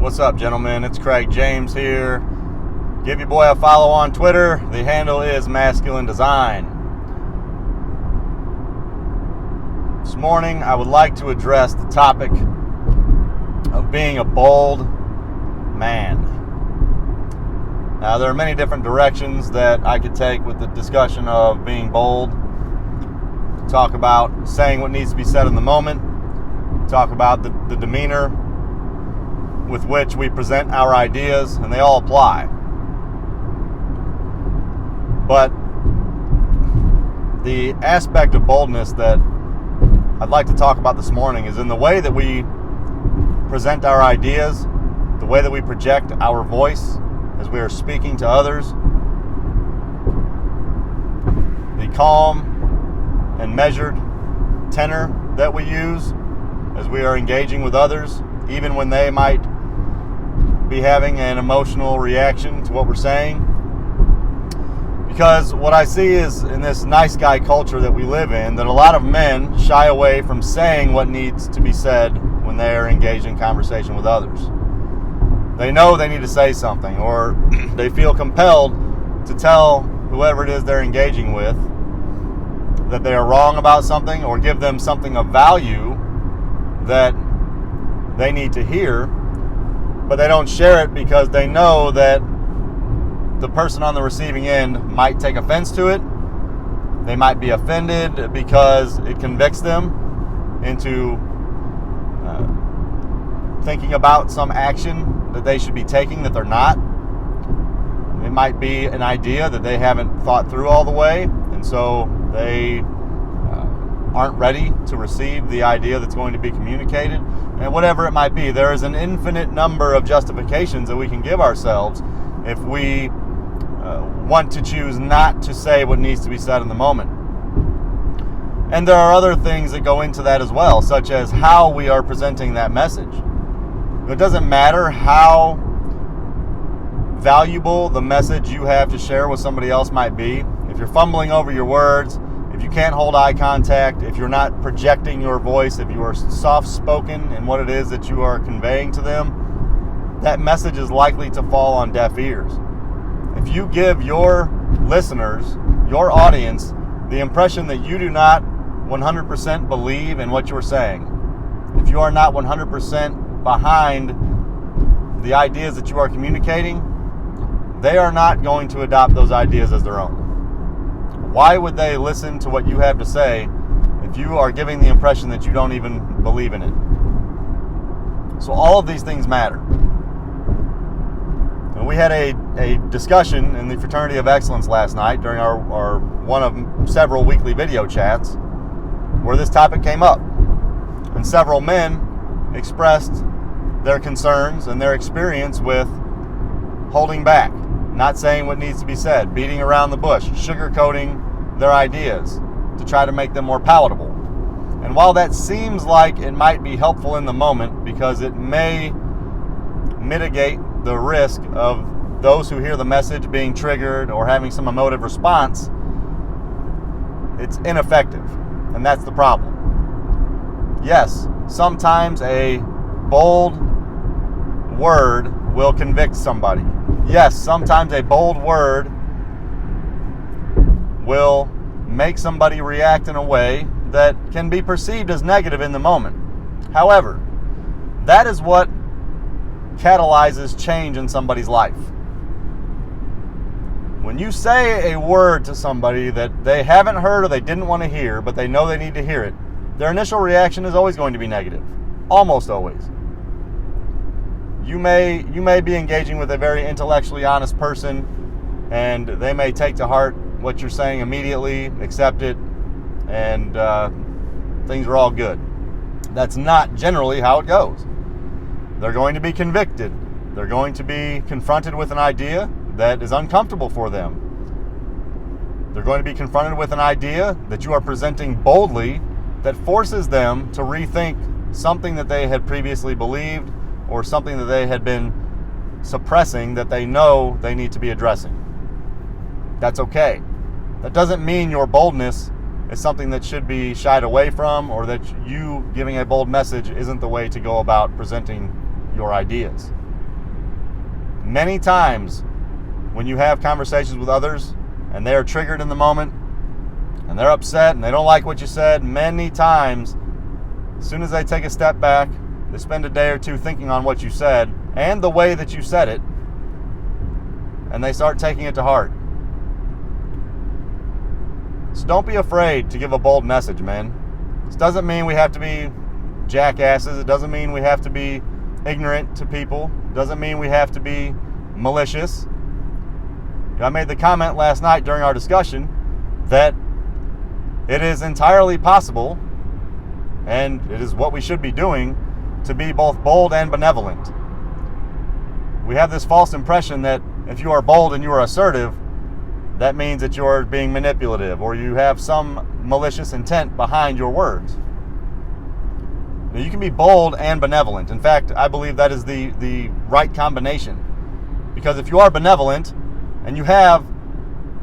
What's up, gentlemen? It's Craig James here. Give your boy a follow on Twitter. The handle is Masculine Design. This morning, I would like to address the topic of being a bold man. Now, there are many different directions that I could take with the discussion of being bold. Talk about saying what needs to be said in the moment. Talk about the demeanor with which we present our ideas, and they all apply. But the aspect of boldness that I'd like to talk about this morning is in the way that we present our ideas, the way that we project our voice as we are speaking to others, the calm and measured tenor that we use as we are engaging with others, even when they might be having an emotional reaction to what we're saying. Because what I see is in this nice guy culture that we live in, that a lot of men shy away from saying what needs to be said when they are engaged in conversation with others. They know they need to say something, or they feel compelled to tell whoever it is they're engaging with that they are wrong about something, or give them something of value that they need to hear, but they don't share it because they know that the person on the receiving end might take offense to it. They might be offended because it convicts them into thinking about some action that they should be taking that they're not. It might be an idea that they haven't thought through all the way, and so they aren't ready to receive the idea that's going to be communicated. And whatever it might be, there is an infinite number of justifications that we can give ourselves if we want to choose not to say what needs to be said in the moment. And there are other things that go into that as well, such as how we are presenting that message. It doesn't matter how valuable the message you have to share with somebody else might be. If you're fumbling over your words, if you can't hold eye contact, if you're not projecting your voice, if you are soft-spoken in what it is that you are conveying to them, that message is likely to fall on deaf ears. If you give your listeners, your audience, the impression that you do not 100% believe in what you're saying, if you are not 100% behind the ideas that you are communicating, they are not going to adopt those ideas as their own. Why would they listen to what you have to say if you are giving the impression that you don't even believe in it? So all of these things matter. And we had a discussion in the Fraternity of Excellence last night during our one of several weekly video chats where this topic came up. And several men expressed their concerns and their experience with holding back, not saying what needs to be said, beating around the bush, sugarcoating their ideas to try to make them more palatable. And while that seems like it might be helpful in the moment because it may mitigate the risk of those who hear the message being triggered or having some emotive response, it's ineffective. And that's the problem. Yes, sometimes a bold word will convict somebody. Yes, sometimes a bold word will make somebody react in a way that can be perceived as negative in the moment. However, that is what catalyzes change in somebody's life. When you say a word to somebody that they haven't heard or they didn't want to hear, but they know they need to hear it, their initial reaction is always going to be negative. Almost always. You may be engaging with a very intellectually honest person, and they may take to heart what you're saying immediately, accept it, and things are all good. That's not generally how it goes. They're going to be convicted. They're going to be confronted with an idea that is uncomfortable for them. They're going to be confronted with an idea that you are presenting boldly that forces them to rethink something that they had previously believed or something that they had been suppressing that they know they need to be addressing. That's okay. That doesn't mean your boldness is something that should be shied away from, or that you giving a bold message isn't the way to go about presenting your ideas. Many times when you have conversations with others and they are triggered in the moment and they're upset and they don't like what you said, many times, as soon as they take a step back, they spend a day or two thinking on what you said and the way that you said it, and they start taking it to heart. So don't be afraid to give a bold message, man. This doesn't mean we have to be jackasses. It doesn't mean we have to be ignorant to people. It doesn't mean we have to be malicious. I made the comment last night during our discussion that it is entirely possible, and it is what we should be doing, to be both bold and benevolent. We have this false impression that if you are bold and you are assertive, that means that you're being manipulative or you have some malicious intent behind your words. Now, you can be bold and benevolent. In fact, I believe that is the right combination. Because if you are benevolent and you have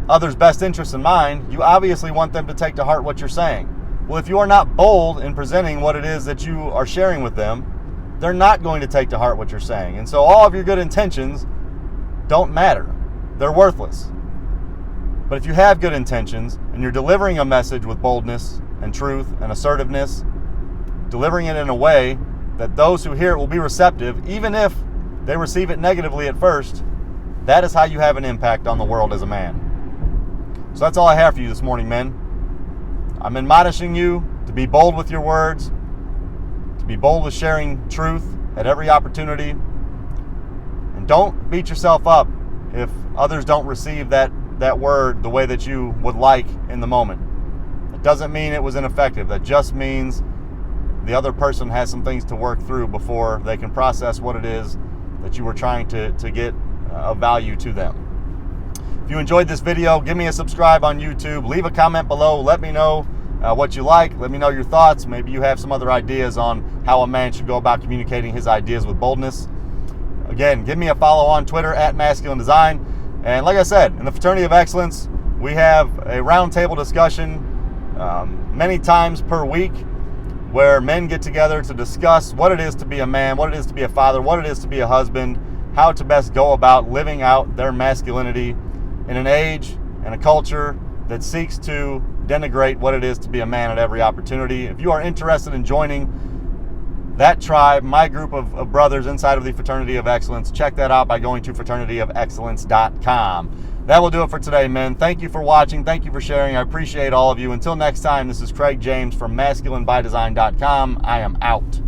others' best interests in mind, you obviously want them to take to heart what you're saying. Well, if you are not bold in presenting what it is that you are sharing with them, they're not going to take to heart what you're saying. And so all of your good intentions don't matter. They're worthless. But if you have good intentions and you're delivering a message with boldness and truth and assertiveness, delivering it in a way that those who hear it will be receptive, even if they receive it negatively at first, that is how you have an impact on the world as a man. So that's all I have for you this morning, men. I'm admonishing you to be bold with your words, to be bold with sharing truth at every opportunity, and don't beat yourself up if others don't receive that word the way that you would like in the moment. It doesn't mean it was ineffective. That just means the other person has some things to work through before they can process what it is that you were trying to get of value to them. If you enjoyed this video, give me a subscribe on YouTube. Leave a comment below. Let me know what you like. Let me know your thoughts. Maybe you have some other ideas on how a man should go about communicating his ideas with boldness. Again, give me a follow on Twitter at Masculine Design. And like I said, in the Fraternity of Excellence, we have a roundtable discussion many times per week where men get together to discuss what it is to be a man, what it is to be a father, what it is to be a husband, how to best go about living out their masculinity in an age and a culture that seeks to denigrate what it is to be a man at every opportunity. If you are interested in joining that tribe, my group of brothers inside of the Fraternity of Excellence, check that out by going to fraternityofexcellence.com. That will do it for today, men. Thank you for watching. Thank you for sharing. I appreciate all of you. Until next time, this is Craig James from masculinebydesign.com. I am out.